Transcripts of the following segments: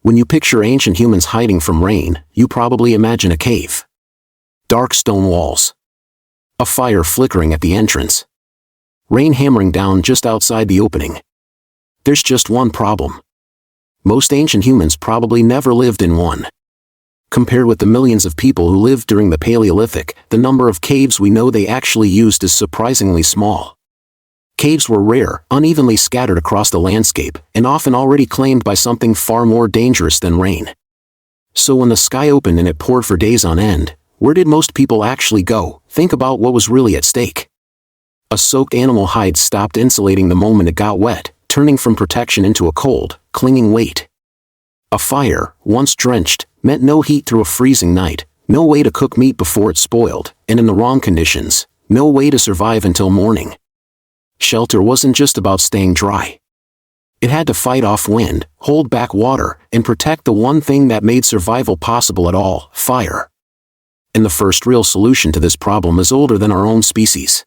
When you picture ancient humans hiding from rain, you probably imagine a cave. Dark stone walls. A fire flickering at the entrance. Rain hammering down just outside the opening. There's just one problem. Most ancient humans probably never lived in one. Compared with the millions of people who lived during the Paleolithic, the number of caves we know they actually used is surprisingly small. Caves were rare, unevenly scattered across the landscape, and often already claimed by something far more dangerous than rain. So when the sky opened and it poured for days on end, where did most people actually go? Think about what was really at stake. A soaked animal hide stopped insulating the moment it got wet, turning from protection into a cold, clinging weight. A fire, once drenched, meant no heat through a freezing night, no way to cook meat before it spoiled, and in the wrong conditions, no way to survive until morning. Shelter wasn't just about staying dry. It had to fight off wind, hold back water, and protect the one thing that made survival possible at all: fire. And the first real solution to this problem is older than our own species.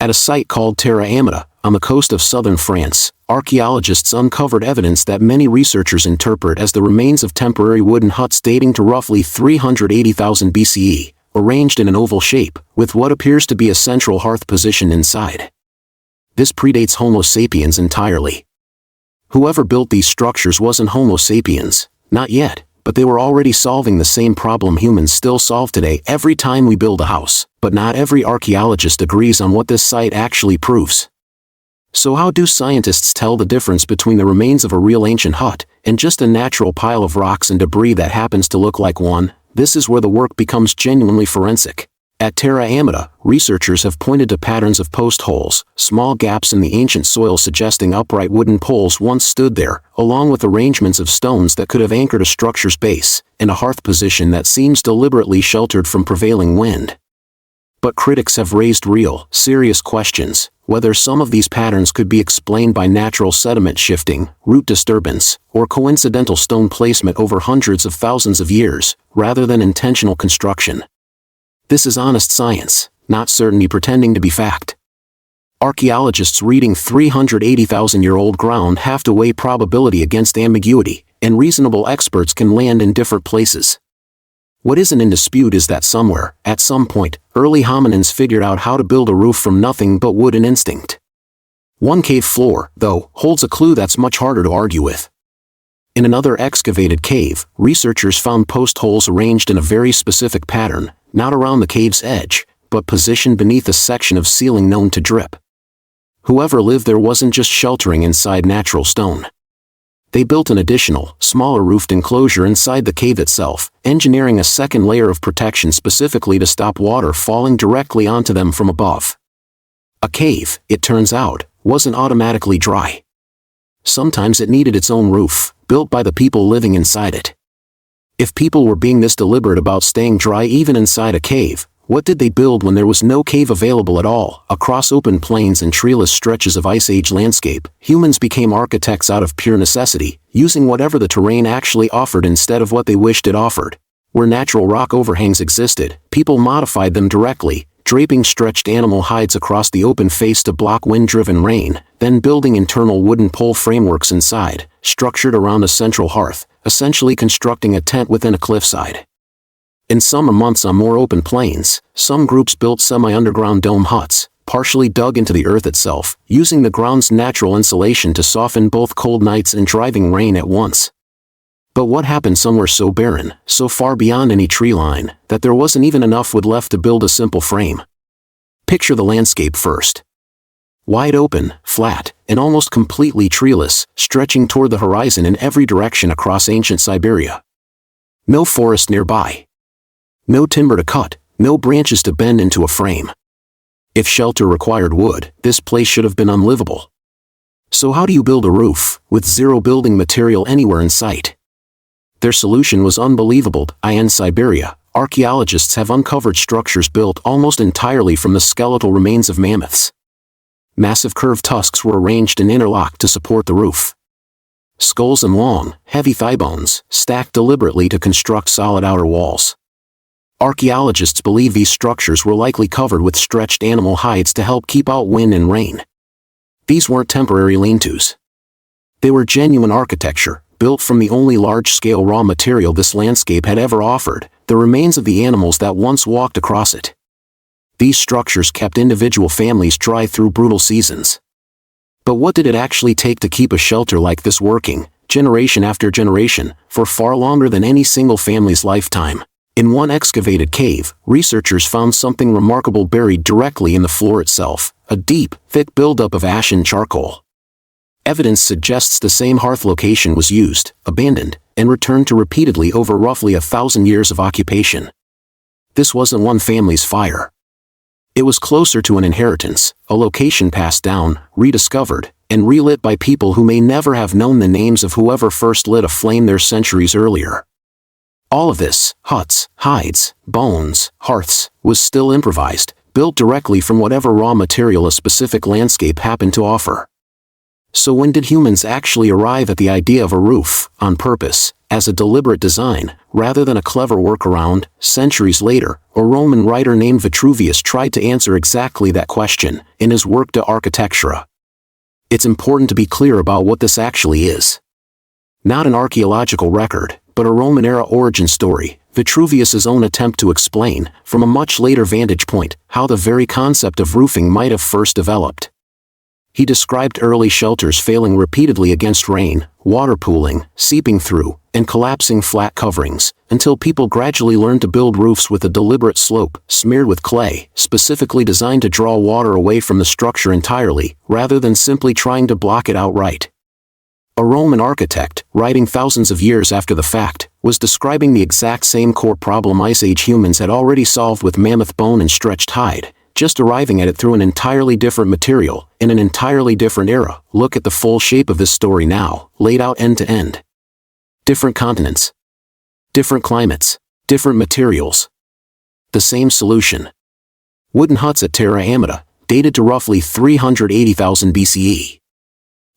At a site called Terra Amata, on the coast of southern France, archaeologists uncovered evidence that many researchers interpret as the remains of temporary wooden huts dating to roughly 380,000 BCE, arranged in an oval shape, with what appears to be a central hearth positioned inside. This predates Homo sapiens entirely. Whoever built these structures wasn't Homo sapiens, not yet, but they were already solving the same problem humans still solve today every time we build a house. But not every archaeologist agrees on what this site actually proves. So how do scientists tell the difference between the remains of a real ancient hut and just a natural pile of rocks and debris that happens to look like one? This is where the work becomes genuinely forensic. At Terra Amata, researchers have pointed to patterns of post holes, small gaps in the ancient soil suggesting upright wooden poles once stood there, along with arrangements of stones that could have anchored a structure's base, and a hearth position that seems deliberately sheltered from prevailing wind. But critics have raised real, serious questions, whether some of these patterns could be explained by natural sediment shifting, root disturbance, or coincidental stone placement over hundreds of thousands of years, rather than intentional construction. This is honest science, not certainty pretending to be fact. Archaeologists reading 380,000-year-old ground have to weigh probability against ambiguity, and reasonable experts can land in different places. What isn't in dispute is that somewhere, at some point, early hominins figured out how to build a roof from nothing but wood and instinct. One cave floor, though, holds a clue that's much harder to argue with. In another excavated cave, researchers found post holes arranged in a very specific pattern, not around the cave's edge, but positioned beneath a section of ceiling known to drip. Whoever lived there wasn't just sheltering inside natural stone. They built an additional, smaller roofed enclosure inside the cave itself, engineering a second layer of protection specifically to stop water falling directly onto them from above. A cave, it turns out, wasn't automatically dry. Sometimes it needed its own roof, built by the people living inside it. If people were being this deliberate about staying dry even inside a cave, what did they build when there was no cave available at all? Across open plains and treeless stretches of Ice Age landscape, humans became architects out of pure necessity, using whatever the terrain actually offered instead of what they wished it offered. Where natural rock overhangs existed, people modified them directly, draping stretched animal hides across the open face to block wind-driven rain, then building internal wooden pole frameworks inside, structured around a central hearth, essentially constructing a tent within a cliffside. In summer months on more open plains, some groups built semi-underground dome huts, partially dug into the earth itself, using the ground's natural insulation to soften both cold nights and driving rain at once. But what happened somewhere so barren, so far beyond any tree line, that there wasn't even enough wood left to build a simple frame? Picture the landscape first. Wide open, flat, and almost completely treeless, stretching toward the horizon in every direction across ancient Siberia. No forest nearby. No timber to cut, no branches to bend into a frame. If shelter required wood, this place should have been unlivable. So how do you build a roof, with zero building material anywhere in sight? Their solution was unbelievable. In Siberia, archaeologists have uncovered structures built almost entirely from the skeletal remains of mammoths. Massive curved tusks were arranged and interlocked to support the roof. Skulls and long, heavy thigh bones, stacked deliberately to construct solid outer walls. Archaeologists believe these structures were likely covered with stretched animal hides to help keep out wind and rain. These weren't temporary lean-tos. They were genuine architecture, built from the only large-scale raw material this landscape had ever offered, the remains of the animals that once walked across it. These structures kept individual families dry through brutal seasons. But what did it actually take to keep a shelter like this working, generation after generation, for far longer than any single family's lifetime? In one excavated cave, researchers found something remarkable buried directly in the floor itself, a deep, thick buildup of ash and charcoal. Evidence suggests the same hearth location was used, abandoned, and returned to repeatedly over roughly 1,000 years of occupation. This wasn't one family's fire. It was closer to an inheritance, a location passed down, rediscovered, and relit by people who may never have known the names of whoever first lit a flame there centuries earlier. All of this, huts, hides, bones, hearths, was still improvised, built directly from whatever raw material a specific landscape happened to offer. So when did humans actually arrive at the idea of a roof, on purpose, as a deliberate design, rather than a clever workaround? Centuries later, a Roman writer named Vitruvius tried to answer exactly that question, in his work De Architectura. It's important to be clear about what this actually is. Not an archaeological record, but a Roman-era origin story, Vitruvius's own attempt to explain, from a much later vantage point, how the very concept of roofing might have first developed. He described early shelters failing repeatedly against rain, water pooling, seeping through, and collapsing flat coverings, until people gradually learned to build roofs with a deliberate slope, smeared with clay, specifically designed to draw water away from the structure entirely, rather than simply trying to block it outright. A Roman architect, writing thousands of years after the fact, was describing the exact same core problem Ice Age humans had already solved with mammoth bone and stretched hide, just arriving at it through an entirely different material, in an entirely different era. Look at the full shape of this story now, laid out end to end. Different continents. Different climates. Different materials. The same solution. Wooden huts at Terra Amata, dated to roughly 380,000 BCE.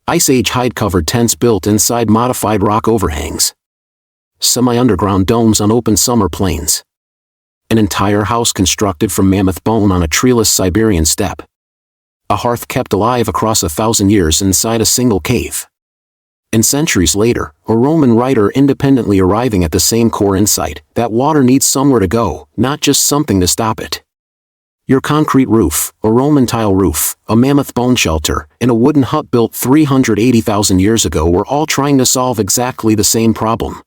Ice Age hide-covered tents built inside modified rock overhangs. Semi-underground domes on open summer plains. An entire house constructed from mammoth bone on a treeless Siberian steppe. A hearth kept alive across 1,000 years inside a single cave. And centuries later, a Roman writer independently arriving at the same core insight, that water needs somewhere to go, not just something to stop it. Your concrete roof, a Roman tile roof, a mammoth bone shelter, and a wooden hut built 380,000 years ago were all trying to solve exactly the same problem.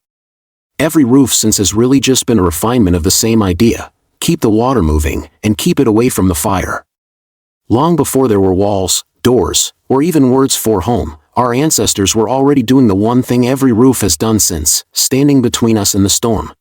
Every roof since has really just been a refinement of the same idea: keep the water moving, and keep it away from the fire. Long before there were walls, doors, or even words for home, our ancestors were already doing the one thing every roof has done since, standing between us and the storm.